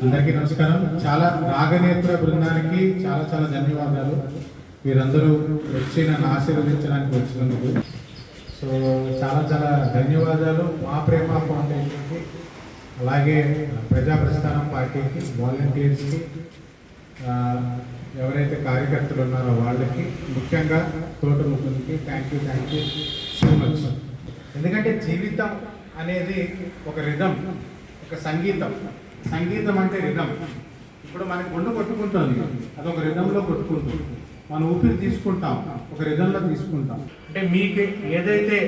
అందరికీ నమస్కారం. చాలా నాగనేత్ర బృందానికి చాలా చాలా ధన్యవాదాలు. మీరందరూ వచ్చి నన్ను ఆశీర్వదించడానికి వచ్చినందుకు సో చాలా చాలా ధన్యవాదాలు. మా ప్రేమ ఫౌండేషన్కి, అలాగే ప్రజా ప్రస్థానం పార్టీకి, వాలంటీర్స్కి, ఎవరైతే కార్యకర్తలు ఉన్నారో వాళ్ళకి, ముఖ్యంగా తోటముఖునికి థ్యాంక్ యూ సో మచ్. ఎందుకంటే జీవితం అనేది ఒక రిథం, ఒక సంగీతం అంటే రిథం. ఇప్పుడు మనకి గుండె కొట్టుకుంటుంది, అదొక రిథంలో కొట్టుకుంటుంది. మనం ఊపిరి తీసుకుంటాం, ఒక రిథంలో తీసుకుంటాం. అంటే మీకు ఏదైతే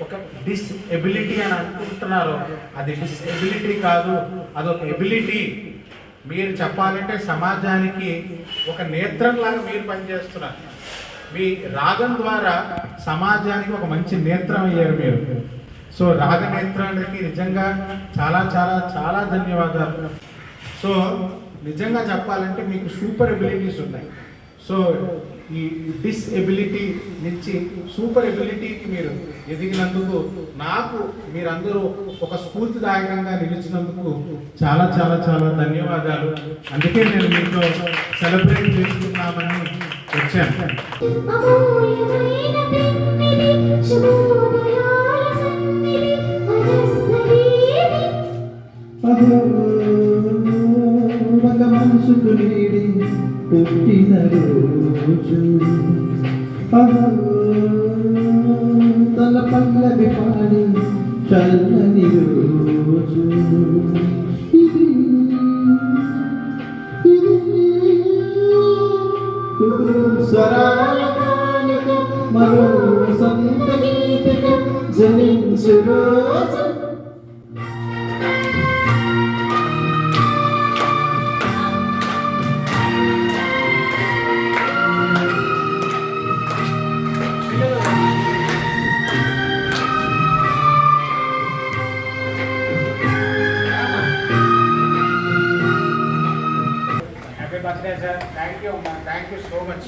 ఒక డిస్ఎబిలిటీ అని అనుకుంటున్నారో అది డిస్ఎబిలిటీ కాదు, అదొక ఎబిలిటీ. మీరు చెప్పాలంటే సమాజానికి ఒక నేత్రంలాగా మీరు పనిచేస్తున్నారు. మీ రాగం ద్వారా సమాజానికి ఒక మంచి నేత్రం అయ్యారు మీరు. సో రాగనేత్రానికి నిజంగా చాలా చాలా చాలా ధన్యవాదాలు. సో నిజంగా చెప్పాలంటే మీకు సూపర్ ఎబిలిటీస్ ఉన్నాయి. సో ఈ డిస్ఎబిలిటీ నుంచి సూపర్ ఎబిలిటీకి మీరు ఎదిగినందుకు నాకు మీరందరూ ఒక స్ఫూర్తిదాయకంగా నిలిచినందుకు చాలా చాలా చాలా ధన్యవాదాలు. అందుకే నేను మీతో సెలబ్రేట్ చేసుకున్నామని వచ్చాను. మనసుకు నీడి పుట్టిన రోజు, తన పల్లవి పాడి చల్లని రోజు, స్వరాల కానుక మరో సంత గీతిక జనించు రోజు. Happy birthday, sir. Thank you, man. Thank you so much.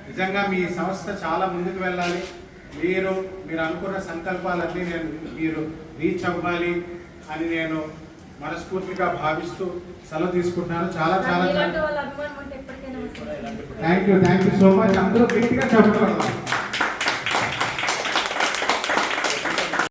నిజంగా మీ సంస్థ చాలా ముందుకు వెళ్ళాలి. మీరు అనుకున్న సంకల్పాలన్నీ మీరు రీచ్ అవ్వాలి అని నేను మనస్ఫూర్తిగా భావిస్తూ సెలవు తీసుకుంటున్నాను. చాలా చాలా థ్యాంక్ యూ సో మచ్. అందరూ గట్టిగా చెప్పగలరు.